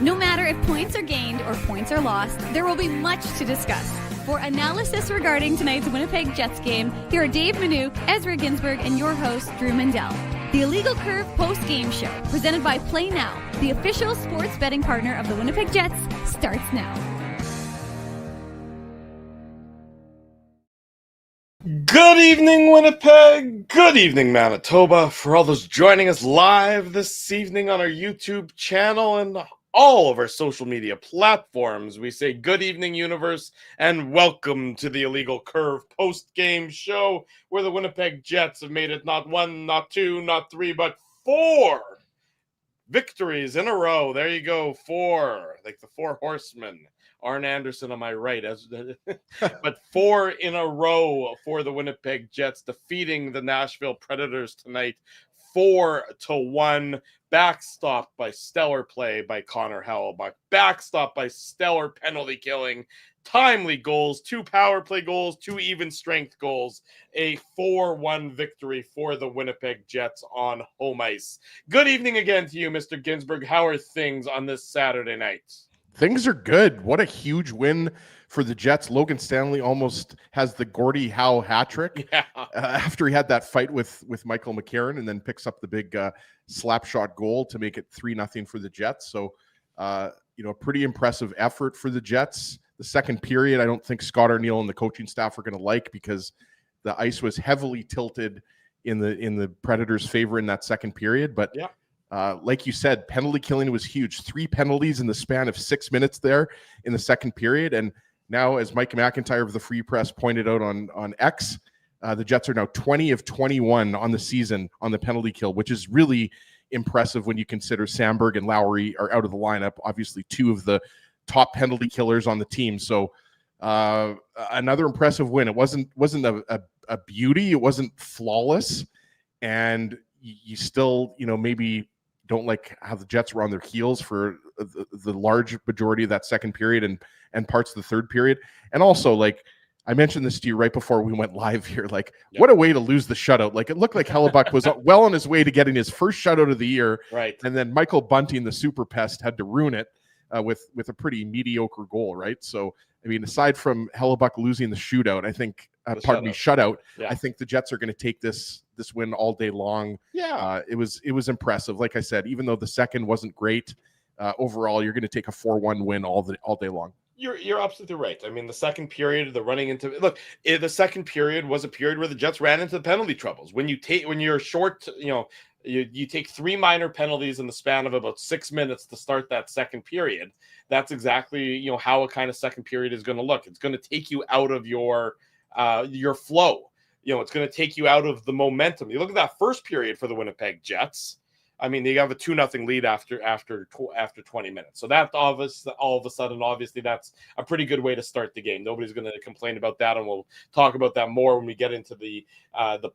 No matter if points are gained or points are lost, there will be much to discuss. For analysis regarding tonight's Winnipeg Jets game, here are Dave Manouk, Ezra Ginsburg, and your host, Drew Mandel. The Illegal Curve post-game show, presented by Play Now, the official sports betting partner of the Winnipeg Jets, starts now. Good evening, Winnipeg. Good evening, Manitoba. For all those joining us live this evening on our YouTube channel and all of our social media platforms, we say good evening, universe, and welcome to the Illegal Curve post-game show where the Winnipeg Jets have made it not one, not two, not three, but 4 victories in a row. There you go, 4, like the 4 horsemen. Arn Anderson on my right, but 4 in a row for the Winnipeg Jets, defeating the Nashville Predators tonight, 4-1, backstopped by stellar play by Connor Hellebuyck, backstopped by stellar penalty killing, timely goals, 2 power play goals, 2 even strength goals, a 4-1 victory for the Winnipeg Jets on home ice. Good evening again to you, Mr. Ginsburg. How are things on this Saturday night? Things are good. What a huge win for the Jets. Logan Stanley almost has the Gordie Howe hat trick after he had that fight with Michael McCarron, and then picks up the big slap shot goal to make it 3-0 for the Jets. So, pretty impressive effort for the Jets. The second period, I don't think Scott Arniel and the coaching staff are going to like, because the ice was heavily tilted in the Predators' favor in that second period. But yeah. Like you said, penalty killing was huge. 3 penalties in the span of 6 minutes there in the second period. And now, as Mike McIntyre of the Free Press pointed out on X, the Jets are now 20 of 21 on the season on the penalty kill, which is really impressive when you consider Samberg and Lowry are out of the lineup. Obviously, 2 of the top penalty killers on the team. So another impressive win. It wasn't a beauty. It wasn't flawless. And you still, maybe don't like how the Jets were on their heels for the large majority of that second period and parts of the third period. And also, like, I mentioned this to you right before we went live here, like, what a way to lose the shutout. Like, it looked like Hellebuyck was well on his way to getting his first shutout of the year. Right. And then Michael Bunting, the super pest, had to ruin it with a pretty mediocre goal, right? So, I mean, aside from Hellebuyck losing the shootout, I think, shutout. Yeah. I think the Jets are going to take this win all day long. Yeah. It was impressive. Like I said, even though the second wasn't great, overall, you're going to take a 4-1 win all day long. You're absolutely right. I mean, the second period, the second period was a period where the Jets ran into the penalty troubles. When you're short, you take 3 minor penalties in the span of about 6 minutes to start that second period. That's exactly, how a kind of second period is going to look. It's going to take you out of your flow. It's going to take you out of the momentum. You look at that first period for the Winnipeg Jets. I mean, they have a 2-0 lead after 20 minutes. So that all of a sudden, obviously, that's a pretty good way to start the game. Nobody's going to complain about that, and we'll talk about that more when we get into the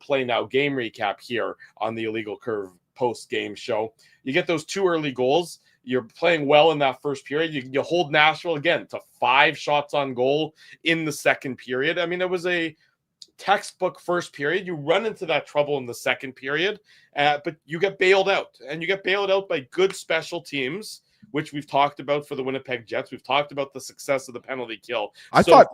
Play Now game recap here on the Illegal Curve post-game show. You get those 2 early goals. You're playing well in that first period. You hold Nashville again to 5 shots on goal in the second period. I mean, it was a textbook first period. You run into that trouble in the second period, but you get bailed out, and you get bailed out by good special teams, which we've talked about for the Winnipeg Jets. We've talked about the success of the penalty kill. I thought,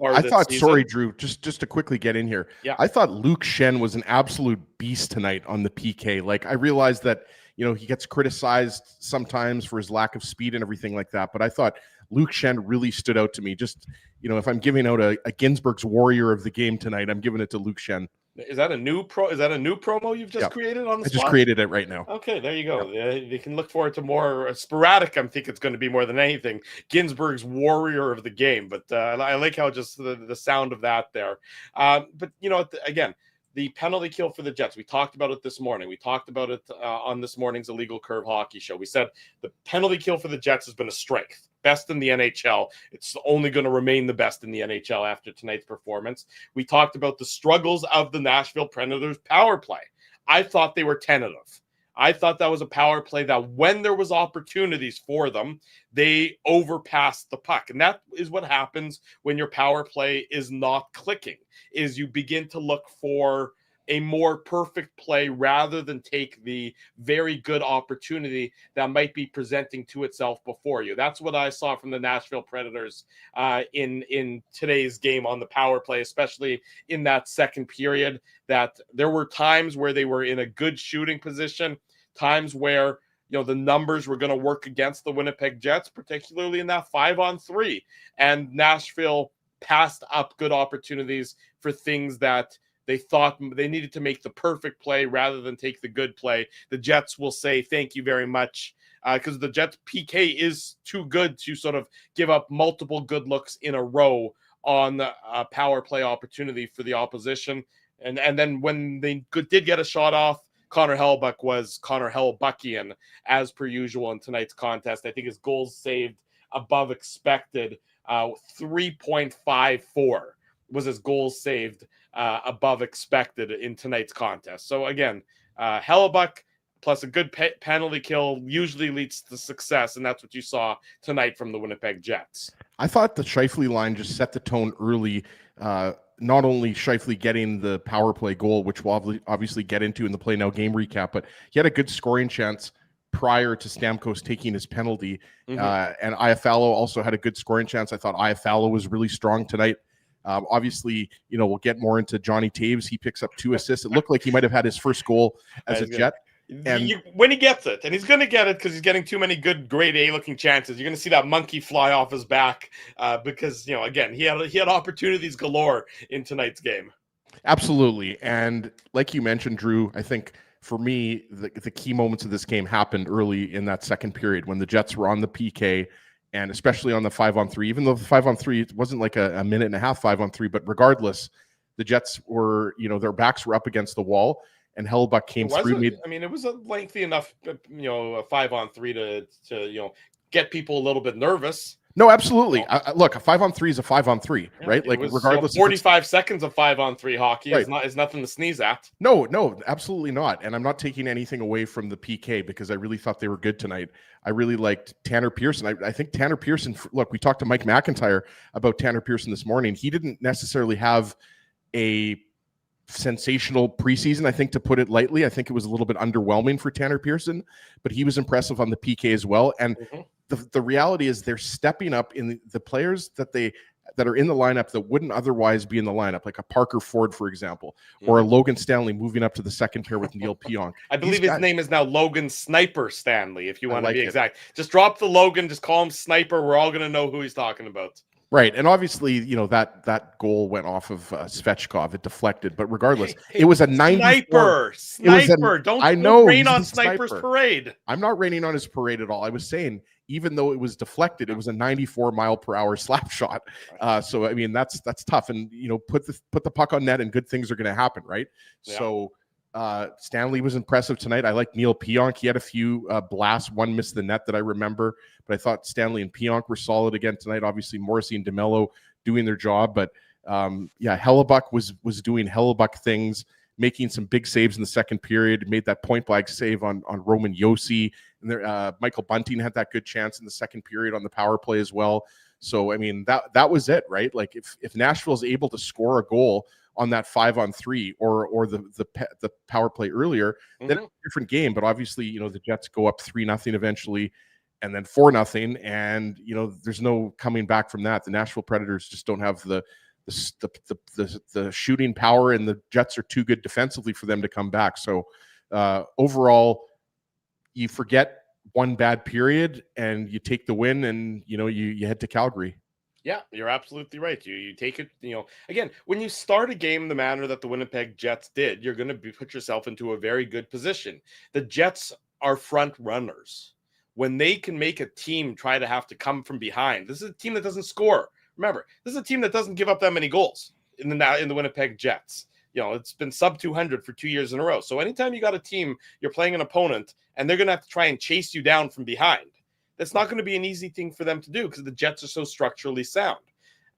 sorry, Drew, just to quickly get in here. Yeah. I thought Luke Shen was an absolute beast tonight on the PK. Like, I realized that, he gets criticized sometimes for his lack of speed and everything like that, but I thought Luke Shen really stood out to me. Just, if I'm giving out a Ginsburg's Warrior of the game tonight, I'm giving it to Luke Shen. Is that a new promo you've just created on the spot? I just created it right now. Okay, there you go. Yep. You can look forward to more sporadic. I think it's going to be more than anything Ginsburg's Warrior of the game. But I like how just the sound of that there. But again, the penalty kill for the Jets. We talked about it this morning. We talked about it on this morning's Illegal Curve hockey show. We said the penalty kill for the Jets has been a strength. Best in the NHL. It's only going to remain the best in the NHL after tonight's performance. We talked about the struggles of the Nashville Predators power play. I thought they were tentative. I thought that was a power play that when there was opportunities for them, they overpassed the puck. And that is what happens when your power play is not clicking, is you begin to look for a more perfect play rather than take the very good opportunity that might be presenting to itself before you. That's what I saw from the Nashville Predators in today's game on the power play, especially in that second period, that there were times where they were in a good shooting position, times where the numbers were going to work against the Winnipeg Jets, particularly in that 5-on-3. And Nashville passed up good opportunities for things that they thought they needed to make the perfect play rather than take the good play. The Jets will say thank you very much because the Jets PK is too good to sort of give up multiple good looks in a row on a power play opportunity for the opposition. And then when they did get a shot off, Connor Hellebuyck was Connor Hellebuyckian as per usual in tonight's contest. I think his goals saved above expected, 3.54 was his goals saved above expected in tonight's contest. So again, Hellebuyck plus a good penalty kill usually leads to success, and that's what you saw tonight from the Winnipeg Jets. I thought the Scheifele line just set the tone early. Not only Scheifele getting the power play goal, which we'll obviously get into in the Play Now game recap, but he had a good scoring chance prior to Stamkos taking his penalty. And Iafallo also had a good scoring chance. I thought Iafallo was really strong tonight. Obviously, we'll get more into Johnny Taves. He picks up 2 assists. It looked like he might have had his first goal as a Jet. And when he gets it, and he's going to get it because he's getting too many good grade A looking chances, you're going to see that monkey fly off his back because, again, he had opportunities galore in tonight's game. Absolutely. And like you mentioned, Drew, I think for me, the key moments of this game happened early in that second period when the Jets were on the PK and especially on the 5-on-3, even though the 5-on-3, it wasn't like a minute and a half 5-on-3, but regardless, the Jets were, their backs were up against the wall. And Hellebuyck came through. It was a lengthy enough, a 5-on-3 to get people a little bit nervous. No, absolutely. Look, a 5-on-3 is a 5-on-3, right? Like regardless, 45 seconds of 5-on-3 hockey is nothing to sneeze at. No, absolutely not. And I'm not taking anything away from the PK because I really thought they were good tonight. I really liked Tanner Pearson. I think Tanner Pearson. Look, we talked to Mike McIntyre about Tanner Pearson this morning. He didn't necessarily have a sensational preseason, I think, to put it lightly. I think it was a little bit underwhelming for Tanner Pearson, but he was impressive on the PK as well. And the reality is they're stepping up in the players that are in the lineup that wouldn't otherwise be in the lineup, like a Parker Ford, for example, or a Logan Stanley moving up to the second pair with Neil Pionk. I believe his name is now Logan Sniper Stanley, if you want to be exact. Just drop the Logan, just call him Sniper. We're all going to know who he's talking about. Right, and obviously, that goal went off of Svechkov. It deflected, but regardless, it was a 94. Sniper. Don't rain on Sniper's parade. I'm not raining on his parade at all. I was saying, even though it was deflected, it was a 94-mile-per-hour slap shot. So I mean, that's tough, and put the puck on net, and good things are going to happen, right? Yeah. So Stanley was impressive tonight. I like Neil Pionk. He had a few blasts. One missed the net that I remember, but I thought Stanley and Pionk were solid again tonight. Obviously, Morrissey and DeMello doing their job, but Hellebuyck was doing Hellebuyck things, making some big saves in the second period. Made that point blank save on Roman Josi, and there, Michael Bunting had that good chance in the second period on the power play as well. So I mean, that was it, right? Like if Nashville is able to score a goal on that 5-on-3 or the power play earlier, then it's a different game. But obviously, the Jets go up 3-0 eventually, and then 4-0, and there's no coming back from that. The Nashville Predators just don't have the shooting power, and the Jets are too good defensively for them to come back. So overall, you forget one bad period and you take the win, and you head to Calgary. Yeah, you're absolutely right. You take it, again, when you start a game the manner that the Winnipeg Jets did, you're going to put yourself into a very good position. The Jets are front runners. When they can make a team try to have to come from behind, this is a team that doesn't score. Remember, this is a team that doesn't give up that many goals in the Winnipeg Jets. It's been sub 200 for 2 years in a row. So anytime you got a team, you're playing an opponent, and they're going to have to try and chase you down from behind. That's not going to be an easy thing for them to do because the Jets are so structurally sound.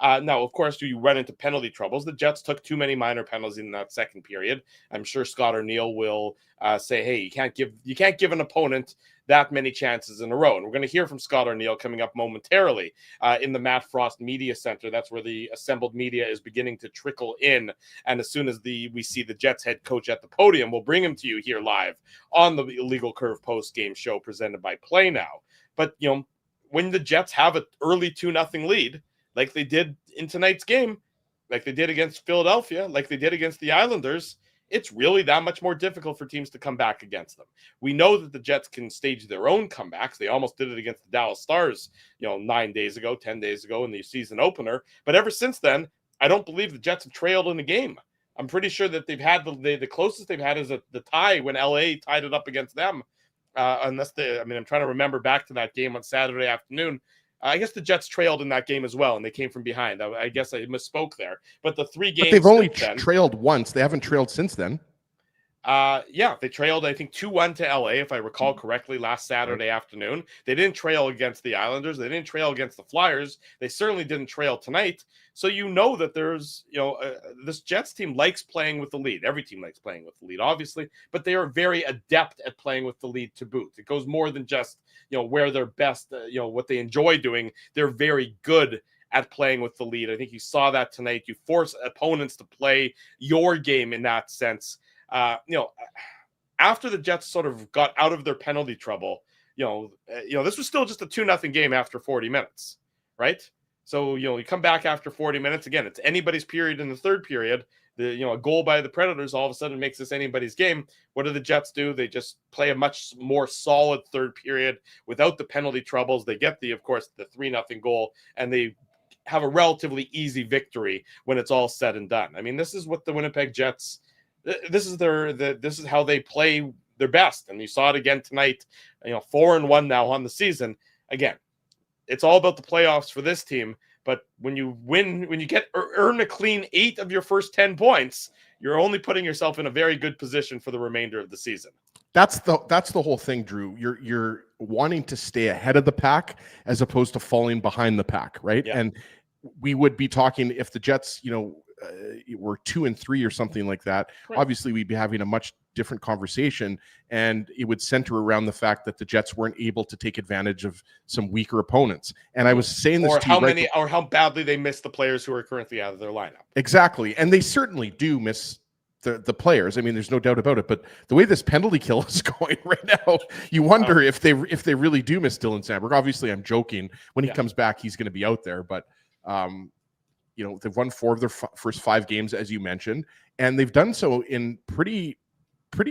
Now, of course, you run into penalty troubles. The Jets took too many minor penalties in that second period. I'm sure Scott O'Neill will say, "Hey, you can't give an opponent that many chances in a row. And we're going to hear from Scott Arniel coming up momentarily in the Matt Frost Media Center. That's where the assembled media is beginning to trickle in. And as soon as we see the Jets head coach at the podium, we'll bring him to you here live on the Illegal Curve post-game show presented by Play Now. But, when the Jets have an early 2-0 lead, like they did in tonight's game, like they did against Philadelphia, like they did against the Islanders, it's really that much more difficult for teams to come back against them. We know that the Jets can stage their own comebacks. They almost did it against the Dallas Stars, 10 days ago in the season opener. But ever since then, I don't believe the Jets have trailed in a game. I'm pretty sure that they've had the closest they've had is the tie when LA tied it up against them. I'm trying to remember back to that game on Saturday afternoon. I guess the Jets trailed in that game as well, and they came from behind. I guess I misspoke there. But the 3 games... But they've only trailed once. They haven't trailed since then. They trailed, I think, 2-1 to LA, if I recall correctly, last Saturday afternoon. They didn't trail against the Islanders. They didn't trail against the Flyers. They certainly didn't trail tonight. So that there's, this Jets team likes playing with the lead. Every team likes playing with the lead, obviously, but they are very adept at playing with the lead to boot. It goes more than just, where they're best, what they enjoy doing. They're very good at playing with the lead. I think you saw that tonight. You force opponents to play your game in that sense. After the Jets sort of got out of their penalty trouble, this was still just a 2-0 game after 40 minutes, right? So, you come back after 40 minutes. Again, it's anybody's period in the third period. A goal by the Predators all of a sudden makes this anybody's game. What do the Jets do? They just play a much more solid third period without the penalty troubles. They get of course, the 3-0 goal, and they have a relatively easy victory when it's all said and done. I mean, this is what the Winnipeg Jets... This is how they play their best, and you saw it again tonight. 4-1 now on the season. Again, it's all about the playoffs for this team. But when you win, when you earn a clean 8 of your first 10 points, you're only putting yourself in a very good position for the remainder of the season. That's the whole thing, Drew. You're wanting to stay ahead of the pack as opposed to falling behind the pack, right? Yeah. And we would be talking if the Jets, were 2-3 or something like that. Right. Obviously, we'd be having a much different conversation, and it would center around the fact that the Jets weren't able to take advantage of some weaker opponents. And I was saying this or how badly they miss the players who are currently out of their lineup. Exactly, and they certainly do miss the players. I mean, there's no doubt about it. But the way this penalty kill is going right now, you wonder if they really do miss Dylan Samberg. Obviously, I'm joking. When he comes back, he's going to be out there, but. They've won 4 of their first 5 games, as you mentioned, and they've done so in pretty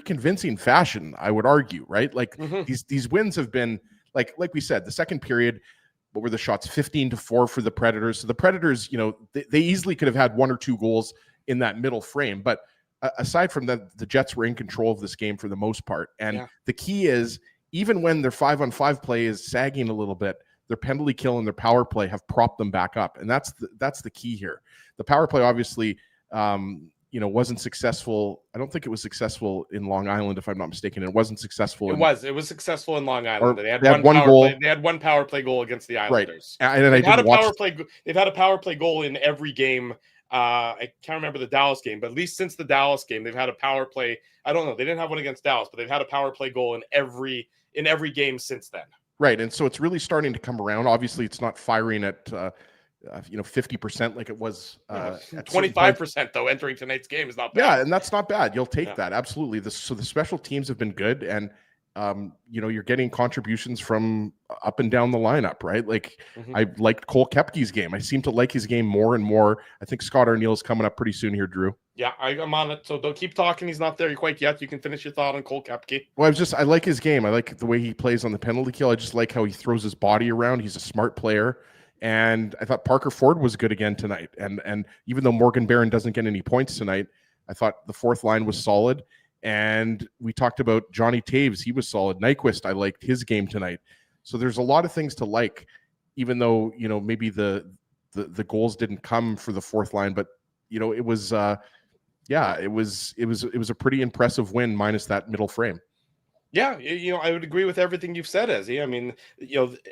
convincing fashion, I would argue, right? Like these wins have been like we said, the second period, what were the shots? 15-4 for the Predators. So the Predators, they easily could have had 1 or 2 goals in that middle frame, but aside from that, the Jets were in control of this game for the most part. And the key is, even when their 5-on-5 play is sagging a little bit, their penalty kill and their power play have propped them back up. And that's the key here. The power play obviously, wasn't successful. I don't think it was successful in Long Island, if I'm not mistaken. It wasn't successful. It was successful in Long Island. They had one goal. They had 1 power play goal against the Islanders. Right. And they've had a power play goal in every game. I can't remember the Dallas game, but at least since the Dallas game, they've had a power play. I don't know. They didn't have one against Dallas, but they've had a power play goal in every game since then. Right, and so it's really starting to come around. Obviously, it's not firing at 50% like it was. 25% though entering tonight's game is not bad. Yeah, and that's not bad. You'll take that absolutely. So the special teams have been good, and you're getting contributions from up and down the lineup, right? Like I liked Cole Koepke's game. I seem to like his game more and more. I think Scott Arniel is coming up pretty soon here, Drew. Yeah, I'm on it. So don't keep talking. He's not there quite yet. You can finish your thought on Cole Koepke. Well, I like his game. I like the way he plays on the penalty kill. I just like how he throws his body around. He's a smart player. And I thought Parker Ford was good again tonight. And even though Morgan Barron doesn't get any points tonight, I thought the 4th line was solid. And we talked about Johnny Taves. He was solid. Nyquist, I liked his game tonight. So there's a lot of things to like, even though, maybe the goals didn't come for the 4th line. But, it was it was a pretty impressive win minus that middle frame. Yeah, I would agree with everything you've said, Ezzy. I mean,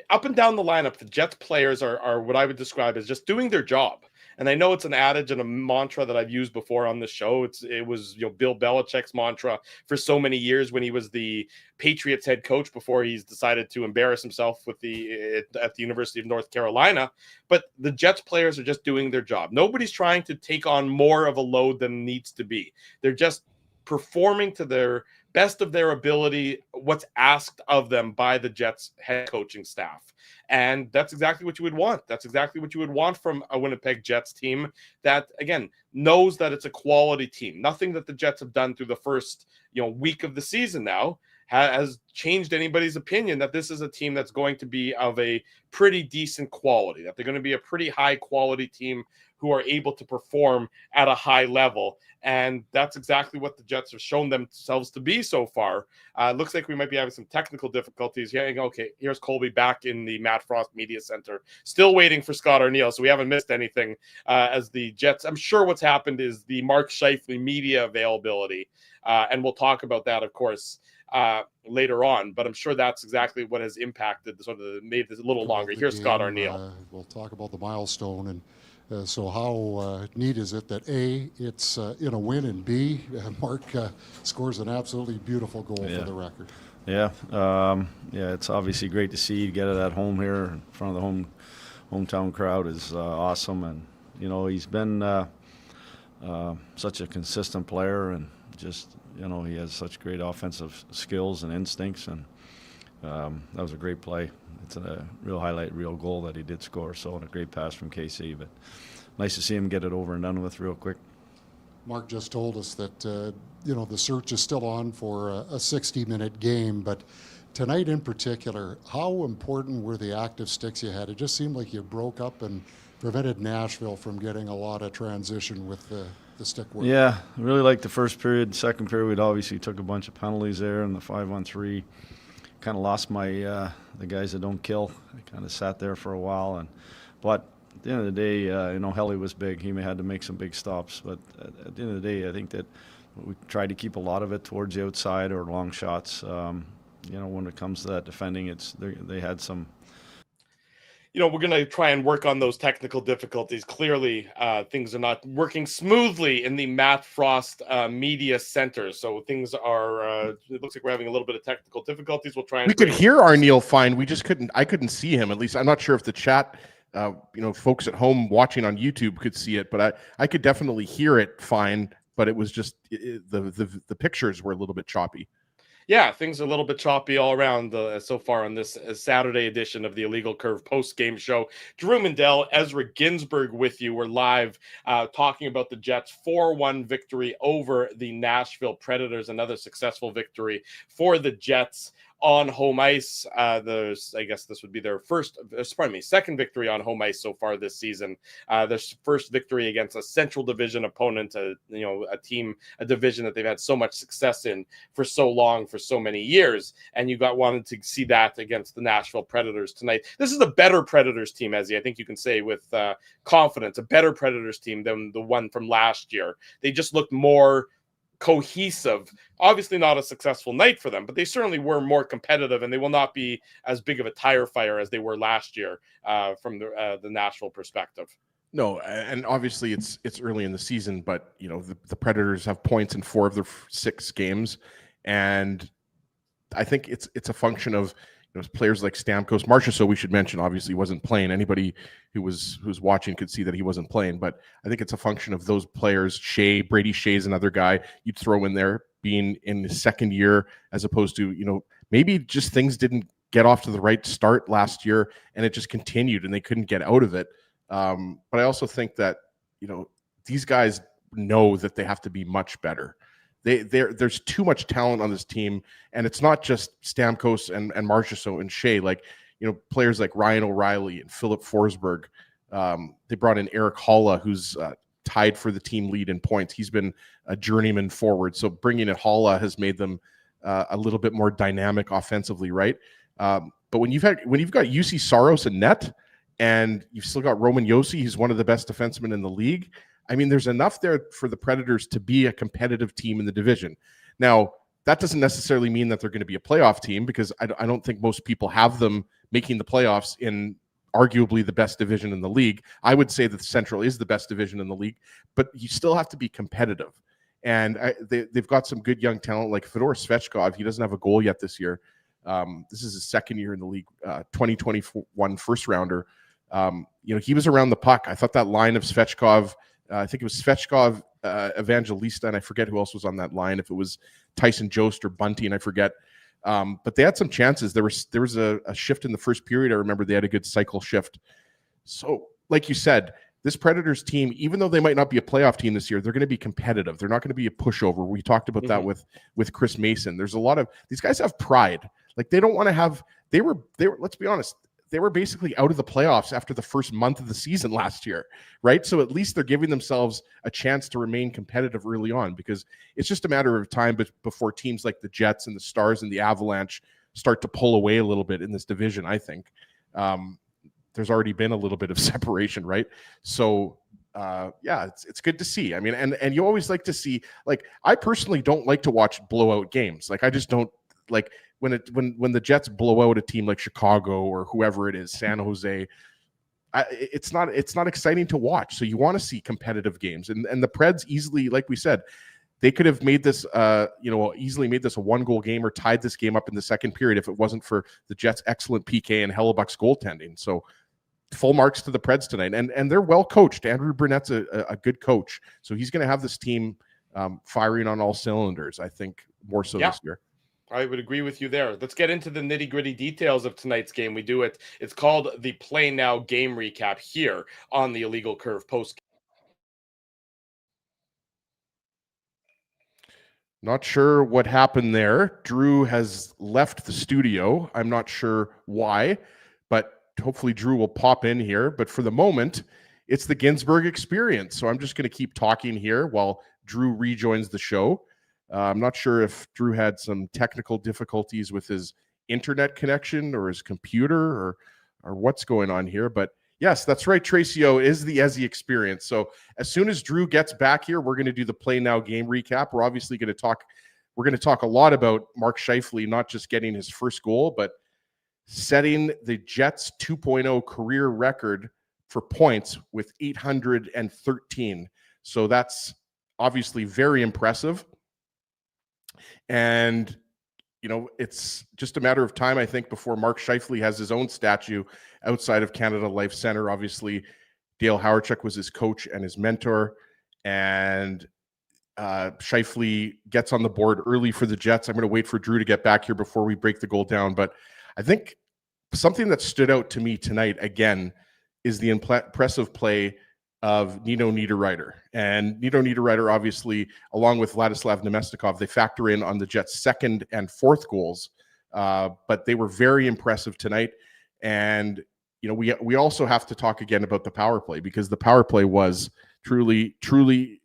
up and down the lineup, the Jets players are what I would describe as just doing their job. And I know it's an adage and a mantra that I've used before on the show. It was Bill Belichick's mantra for so many years when he was the Patriots head coach before he's decided to embarrass himself at the University of North Carolina. But the Jets players are just doing their job. Nobody's trying to take on more of a load than needs to be. They're just performing to their best of their ability, what's asked of them by the Jets head coaching staff. And that's exactly what you would want. That's exactly what you would want from a Winnipeg Jets team that, again, knows that it's a quality team. Nothing that the Jets have done through the first, week of the season now has changed anybody's opinion that this is a team that's going to be of a pretty decent quality, that they're going to be a pretty high quality team who are able to perform at a high level. And that's exactly what the Jets have shown themselves to be so far. Looks like we might be having some technical difficulties. Yeah, okay, here's Colby back in the Matt Frost Media Center. Still waiting for Scott Arneal, so we haven't missed anything as the Jets. I'm sure what's happened is the Mark Scheifele media availability. And we'll talk about that, of course, later on. But I'm sure that's exactly what has impacted, made this a little longer. Here's Scott Arneal. We'll talk about the milestone and so how neat is it that A, it's in a win, and B, Mark scores an absolutely beautiful goal for the record. Yeah, it's obviously great to see you get it at home here in front of the hometown crowd is awesome, and he's been such a consistent player, and just he has such great offensive skills and instincts, and that was a great play. It's a real highlight, real goal that he did score. So, and a great pass from KC, but nice to see him get it over and done with real quick. Mark just told us that, the search is still on for a 60-minute game, but tonight in particular, how important were the active sticks you had? It just seemed like you broke up and prevented Nashville from getting a lot of transition with the stick work. Yeah, I really liked the first period. Second period, we obviously took a bunch of penalties there, and the 5-on-3. Kind of lost my the guys that don't kill. I kind of sat there for a while, but at the end of the day, Helly was big. He had to make some big stops, but at the end of the day, I think that we tried to keep a lot of it towards the outside or long shots. When it comes to that defending, they had some. We're going to try and work on those technical difficulties. Clearly, things are not working smoothly in the Matt Frost Media Center. So things are, it looks like we're having a little bit of technical difficulties. We'll try and. We could hear Arneal fine. We just I couldn't see him. At least I'm not sure if the chat, folks at home watching on YouTube could see it, but I could definitely hear it fine. But it was just the pictures were a little bit choppy. Yeah, things are a little bit choppy all around so far on this Saturday edition of the Illegal Curve post-game show. Drew Mandel, Ezra Ginsburg with you. We're live talking about the Jets' 4-1 victory over the Nashville Predators, another successful victory for the Jets on home ice. I guess this would be their second victory on home ice so far this season. Their first victory against a Central Division opponent, a division that they've had so much success in for so long, for so many years. And wanted to see that against the Nashville Predators tonight. This is a better Predators team, Ezzy. I think you can say with confidence, a better Predators team than the one from last year. They just looked more cohesive. Obviously not a successful night for them, but they certainly were more competitive, and they will not be as big of a tire fire as they were last year from the Nashville perspective. No, and obviously it's early in the season, but the Predators have points in 4 of their 6 games, and I think it's a function of players like Stamkos. Marchessault, we should mention, obviously wasn't playing. Anybody who's watching could see that he wasn't playing, but I think it's a function of those players. Brady Shea's another guy you'd throw in there, being in his second year, as opposed to maybe just things didn't get off to the right start last year, and it just continued, and they couldn't get out of it. But I also think that these guys know that they have to be much better. There's too much talent on this team, and it's not just Stamkos and Marchessault and Shea. Players like Ryan O'Reilly and Philip Forsberg. They brought in Eric Halla, who's tied for the team lead in points. He's been a journeyman forward, so bringing in Halla has made them a little bit more dynamic offensively, right? But when you've got UC Saros in net, and you've still got Roman Josi, who's one of the best defensemen in the league. I mean, there's enough there for the Predators to be a competitive team in the division. Now, that doesn't necessarily mean that they're going to be a playoff team, because I don't think most people have them making the playoffs in arguably the best division in the league. I would say that the Central is the best division in the league, but you still have to be competitive. And they've got some good young talent like Fedor Svechkov. He doesn't have a goal yet this year. This is his second year in the league, 2021 first rounder. He was around the puck. I thought that line of Svechkov, I think it was Svechkov, Evangelista, and I forget who else was on that line. If it was Tyson Jost or Bunty, and I forget. But they had some chances. There was a shift in the first period. I remember they had a good cycle shift. So, like you said, this Predators team, even though they might not be a playoff team this year, they're going to be competitive. They're not going to be a pushover. We talked about that with Chris Mason. There's a lot of these guys have pride. Like they don't want to have. They were. Let's be honest. They were basically out of the playoffs after the first month of the season last year, right? So at least they're giving themselves a chance to remain competitive early on, because it's just a matter of time before teams like the Jets and the Stars and the Avalanche start to pull away a little bit in this division, I think. There's already been a little bit of separation, right? So, it's good to see. I mean, and you always like to see, like, I personally don't like to watch blowout games. Like, I just don't like when the Jets blow out a team like Chicago or whoever it is, San Jose. It's not exciting to watch. So you want to see competitive games, and the Preds easily, like we said, they could have made this, easily made this a 1-goal game or tied this game up in the second period if it wasn't for the Jets' excellent PK and Hellebuck's goaltending. So full marks to the Preds tonight, and they're well coached. Andrew Burnett's a good coach, so he's going to have this team firing on all cylinders. I think more so this year. I would agree with you there. Let's get into the nitty-gritty details of tonight's game. It's called the Play Now Game Recap here on the Illegal Curve post. Not sure what happened there. Drew has left the studio. I'm not sure why, but hopefully Drew will pop in here. But for the moment, it's the Ginsburg experience. So I'm just going to keep talking here while Drew rejoins the show. I'm not sure if Drew had some technical difficulties with his internet connection or his computer or what's going on here. But yes, that's right. Tracy O is the Ezzy experience. So as soon as Drew gets back here, we're going to do the Play Now game recap. We're obviously going to talk. We're going to talk a lot about Mark Scheifele, not just getting his first goal, but setting the Jets 2.0 career record for points with 813. So that's obviously very impressive. And, it's just a matter of time, I think, before Mark Scheifele has his own statue outside of Canada Life Center. Obviously, Dale Hawerchuk was his coach and his mentor. And Scheifele gets on the board early for the Jets. I'm going to wait for Drew to get back here before we break the goal down. But I think something that stood out to me tonight, again, is the impressive play of Nino Niederreiter. And Nino Niederreiter, obviously, along with Vladislav Nemestikov, they factor in on the Jets' second and fourth goals. But they were very impressive tonight. And, we also have to talk again about the power play, because the power play was truly, truly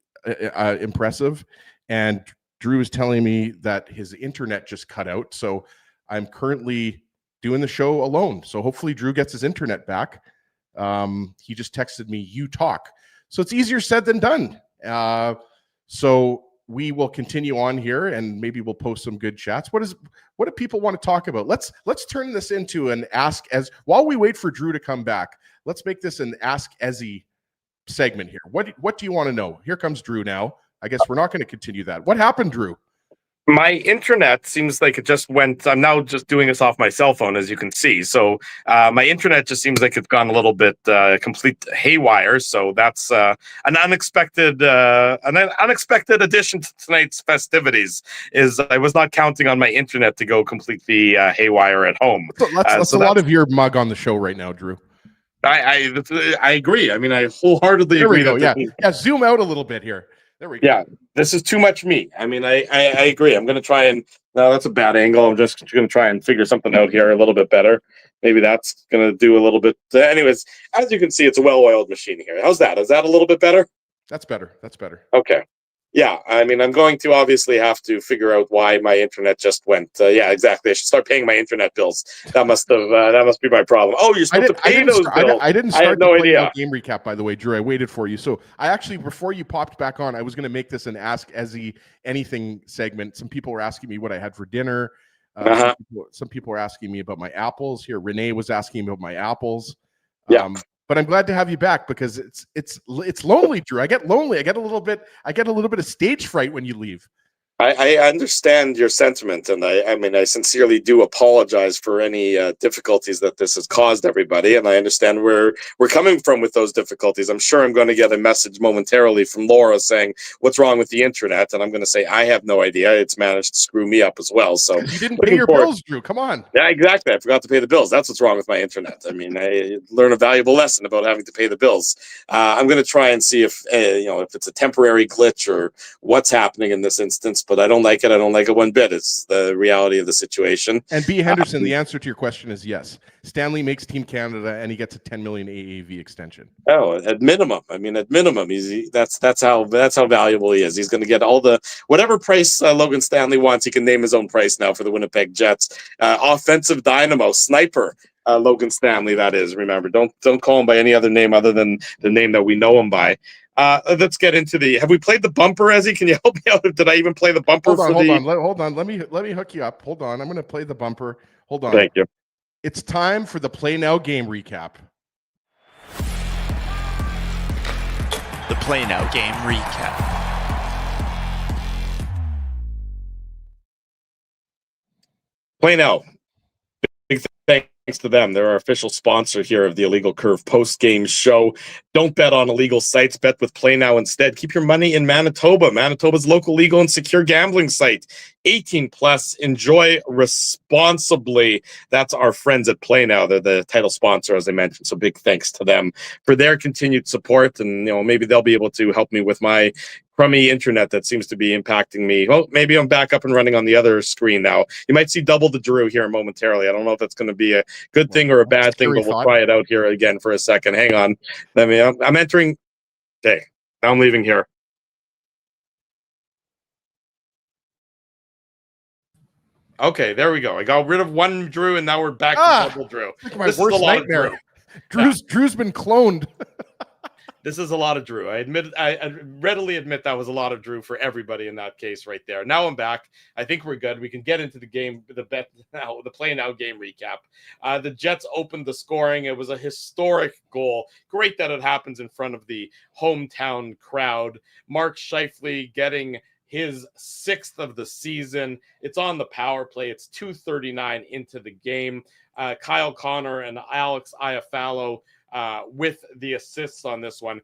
impressive. And Drew is telling me that his internet just cut out. So I'm currently doing the show alone. So hopefully Drew gets his internet back. He just texted me, "You talk." So it's easier said than done. So we will continue on here, and maybe we'll post some good chats. What do people want to talk about? Let's turn this into an Ask Ez. While we wait for Drew to come back, let's make this an Ask Ezzy segment here. What do you want to know? Here comes Drew now. I guess we're not going to continue that. What happened, Drew? My internet seems like it just went. I'm now just doing this off my cell phone, as you can see. So my internet just seems like it's gone a little bit complete haywire. So that's an unexpected addition to tonight's festivities. Is I was not counting on my internet to go completely haywire at home. That's a lot of your mug on the show right now, Drew. I agree. I mean, I wholeheartedly agree. Yeah. Zoom out a little bit here. There we go. Yeah, this is too much me. I mean, I agree. I'm going to try and... No, that's a bad angle. I'm just going to try and figure something out here a little bit better. Maybe that's going to do a little bit... anyways, as you can see, it's a well-oiled machine here. How's that? Is that a little bit better? That's better. Okay. Yeah, I mean, I'm going to obviously have to figure out why my internet just went. Yeah, exactly. I should start paying my internet bills. That must be my problem. Oh, you're supposed to pay those bills. I didn't start I had no idea. Game recap, by the way, Drew. I waited for you. So I actually, before you popped back on, I was going to make this an Ask Ezzy anything segment. Some people were asking me what I had for dinner. Some people were asking me about my apples. Here, Renee was asking me about my apples. Yeah. But I'm glad to have you back because it's lonely, Drew. I get lonely. I get a little bit of stage fright when you leave. I understand your sentiment, and I mean, I sincerely do apologize for any difficulties that this has caused everybody, and I understand where we're coming from with those difficulties. I'm sure I'm going to get a message momentarily from Laura saying, "What's wrong with the internet?" And I'm going to say, "I have no idea. It's managed to screw me up as well." So you didn't pay your bills, Drew. Come on. Yeah, exactly. I forgot to pay the bills. That's what's wrong with my internet. I mean, I learned a valuable lesson about having to pay the bills. I'm going to try and see if if it's a temporary glitch or what's happening in this instance, but I don't like it. I don't like it one bit. It's the reality of the situation. And B. Henderson, the answer to your question is yes. Stanley makes Team Canada, and he gets a $10 million AAV extension. Oh, at minimum. I mean, at minimum, that's how valuable he is. He's going to get all the whatever price Logan Stanley wants. He can name his own price now for the Winnipeg Jets. Offensive dynamo, sniper. Logan Stanley, that is. Remember, don't call him by any other name other than the name that we know him by. Let's get into have we played the bumper, Ezzy? Can you help me out? Did I even play the bumper? Hold on. Let me hook you up. Hold on. I'm going to play the bumper. Hold on. Thank you. It's time for the Play Now game recap. The Play Now game recap. Play Now. Big thanks to them. They're our official sponsor here of the Illegal Curve post-game show. Don't bet on illegal sites. Bet with Play Now instead. Keep your money in Manitoba. Manitoba's local, legal, and secure gambling site. 18 plus. Enjoy responsibly. That's our friends at Play Now. They're the title sponsor, as I mentioned. So big thanks to them for their continued support. And maybe they'll be able to help me with my crummy internet that seems to be impacting me. Well, maybe I'm back up and running on the other screen now. You might see double the Drew here momentarily. I don't know if that's going to be a good thing or a bad thing, but we'll try it out here again for a second. Hang on. I'm entering. Okay, now I'm leaving here. Okay, there we go. I got rid of one Drew, and now we're back to double Drew. This is a lot nightmare. Of Drew. Drew's been cloned. This is a lot of Drew. I readily admit that was a lot of Drew for everybody in that case right there. Now I'm back. I think we're good. We can get into the game, the Play Now game recap. The Jets opened the scoring. It was a historic goal. Great that it happens in front of the hometown crowd. Mark Scheifele getting his 6th of the season. It's on the power play. It's 2:39 into the game. Kyle Connor and Alex Iafallo with the assists on this one.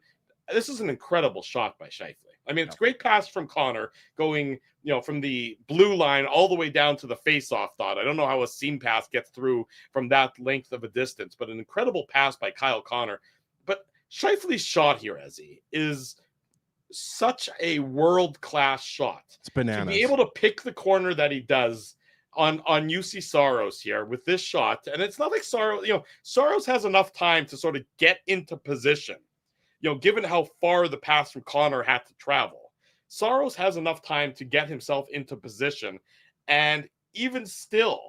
This is an incredible shot by Scheifele. I mean, it's a great pass from Connor going, from the blue line all the way down to the face-off dot. I don't know how a seam pass gets through from that length of a distance, but an incredible pass by Kyle Connor. But Scheifele's shot here, Ezzy, is such a world-class shot. It's bananas. To be able to pick the corner that he does on UC Saros here with this shot, and it's not like Saros has enough time to sort of get into position, given how far the pass from Connor had to travel. Saros has enough time to get himself into position, and even still,